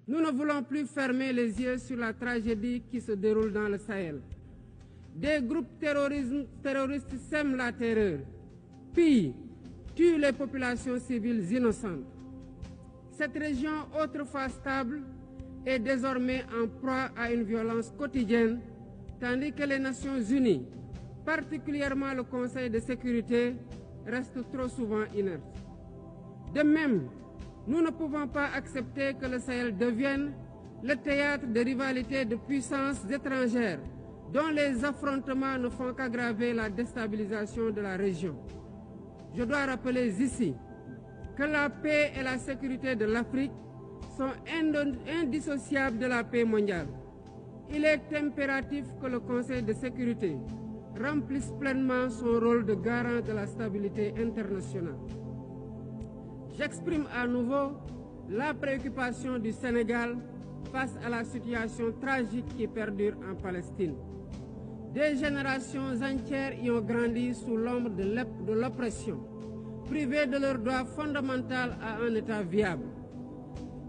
Nous ne voulons plus fermer les yeux sur la tragédie qui se déroule dans le Sahel. Des groupes terroristes sèment la terreur, pillent, tuent les populations civiles innocentes. Cette région, autrefois stable, est désormais en proie à une violence quotidienne, tandis que les Nations Unies, particulièrement le Conseil de sécurité, restent trop souvent inertes. De même, nous ne pouvons pas accepter que le Sahel devienne le théâtre de rivalités de puissances étrangères dont les affrontements ne font qu'aggraver la déstabilisation de la région. Je dois rappeler ici que la paix et la sécurité de l'Afrique sont indissociables de la paix mondiale. Il est impératif que le Conseil de sécurité remplisse pleinement son rôle de garant de la stabilité internationale. J'exprime à nouveau la préoccupation du Sénégal face à la situation tragique qui perdure en Palestine. Des générations entières y ont grandi sous l'ombre de l'oppression, privées de leur droit fondamental à un État viable.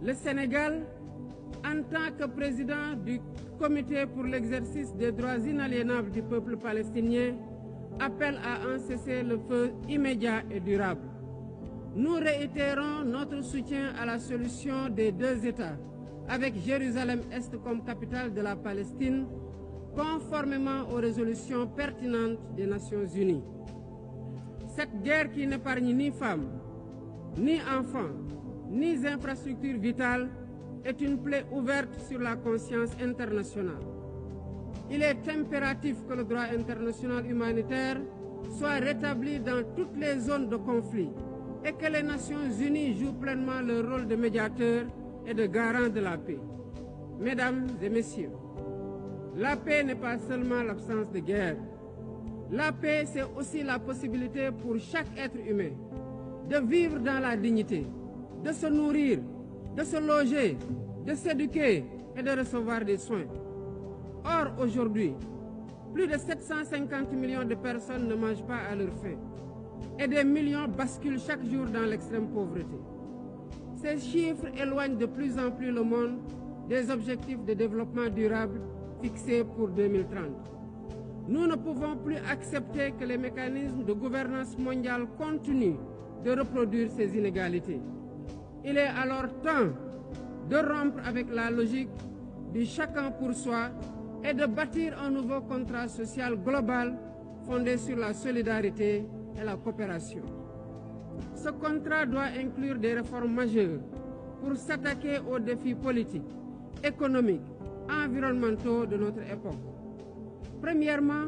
Le Sénégal, en tant que président du Comité pour l'exercice des droits inaliénables du peuple palestinien, appelle à un cessez-le-feu immédiat et durable. Nous réitérons notre soutien à la solution des deux États, avec Jérusalem-Est comme capitale de la Palestine, conformément aux résolutions pertinentes des Nations Unies. Cette guerre qui n'épargne ni femmes, ni enfants, ni infrastructures vitales est une plaie ouverte sur la conscience internationale. Il est impératif que le droit international humanitaire soit rétabli dans toutes les zones de conflit et que les Nations Unies jouent pleinement leur rôle de médiateur et de garant de la paix. Mesdames et messieurs, la paix n'est pas seulement l'absence de guerre. La paix, c'est aussi la possibilité pour chaque être humain de vivre dans la dignité, de se nourrir, de se loger, de s'éduquer et de recevoir des soins. Or, aujourd'hui, plus de 750 millions de personnes ne mangent pas à leur faim et des millions basculent chaque jour dans l'extrême pauvreté. Ces chiffres éloignent de plus en plus le monde des objectifs de développement durable fixés pour 2030. Nous ne pouvons plus accepter que les mécanismes de gouvernance mondiale continuent de reproduire ces inégalités. Il est alors temps de rompre avec la logique du chacun pour soi et de bâtir un nouveau contrat social global fondé sur la solidarité et la coopération. Ce contrat doit inclure des réformes majeures pour s'attaquer aux défis politiques, économiques, environnementaux de notre époque. Premièrement,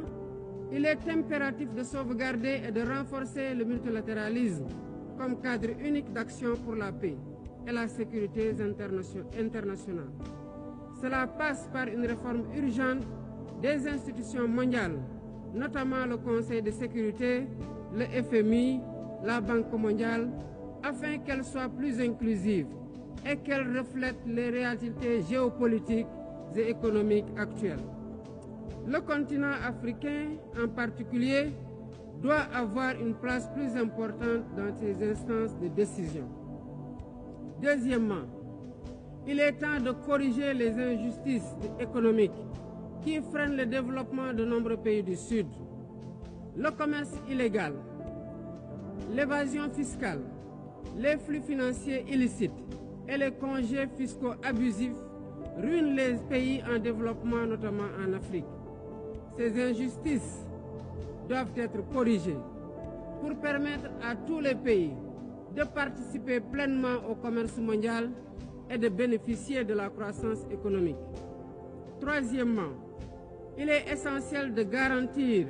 il est impératif de sauvegarder et de renforcer le multilatéralisme comme cadre unique d'action pour la paix et la sécurité internationale. Cela passe par une réforme urgente des institutions mondiales, notamment le Conseil de sécurité, le FMI, la Banque mondiale, afin qu'elles soient plus inclusives et qu'elles reflètent les réalités géopolitiques et économiques actuelles. Le continent africain, en particulier, doit avoir une place plus importante dans ces instances de décision. Deuxièmement, il est temps de corriger les injustices économiques qui freinent le développement de nombreux pays du Sud. Le commerce illégal, l'évasion fiscale, les flux financiers illicites et les congés fiscaux abusifs ruinent les pays en développement, notamment en Afrique. Ces injustices doivent être corrigées pour permettre à tous les pays de participer pleinement au commerce mondial et de bénéficier de la croissance économique. Troisièmement, il est essentiel de garantir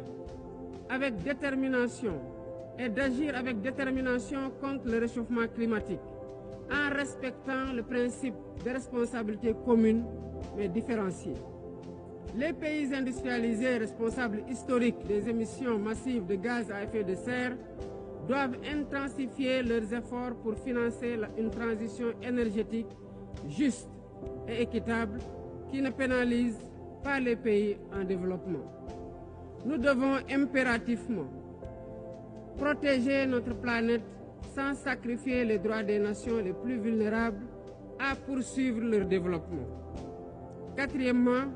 avec détermination et d'agir avec détermination contre le réchauffement climatique en respectant le principe de responsabilité commune mais différenciée. Les pays industrialisés responsables historiques des émissions massives de gaz à effet de serre doivent intensifier leurs efforts pour financer une transition énergétique juste et équitable qui ne pénalise pas les pays en développement. Nous devons impérativement protéger notre planète sans sacrifier les droits des nations les plus vulnérables à poursuivre leur développement. Quatrièmement,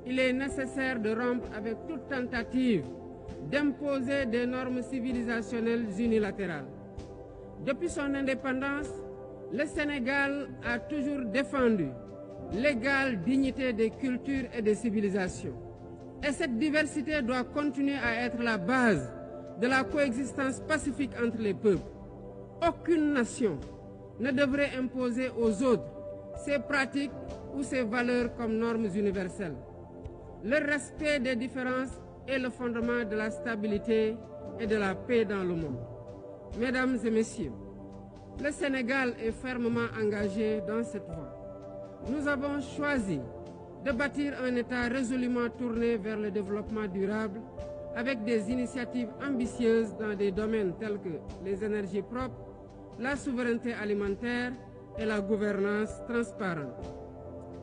il est nécessaire de rompre avec toute tentative d'imposer des normes civilisationnelles unilatérales. Depuis son indépendance, le Sénégal a toujours défendu l'égale dignité des cultures et des civilisations. Et cette diversité doit continuer à être la base de la coexistence pacifique entre les peuples. Aucune nation ne devrait imposer aux autres ses pratiques ou ses valeurs comme normes universelles. Le respect des différences est le fondement de la stabilité et de la paix dans le monde. Mesdames et messieurs, le Sénégal est fermement engagé dans cette voie. Nous avons choisi de bâtir un État résolument tourné vers le développement durable avec des initiatives ambitieuses dans des domaines tels que les énergies propres, la souveraineté alimentaire et la gouvernance transparente.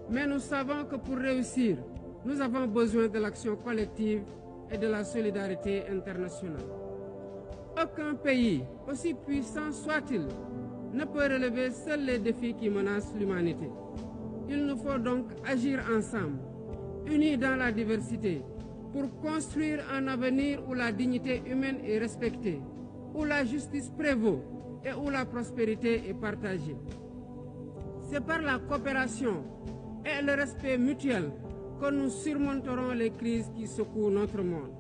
Mais nous savons que pour réussir, nous avons besoin de l'action collective et de la solidarité internationale. Aucun pays, aussi puissant soit-il, ne peut relever seuls les défis qui menacent l'humanité. Il nous faut donc agir ensemble, unis dans la diversité, pour construire un avenir où la dignité humaine est respectée, où la justice prévaut et où la prospérité est partagée. C'est par la coopération et le respect mutuel que nous surmonterons les crises qui secouent notre monde.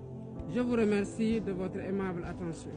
Je vous remercie de votre aimable attention.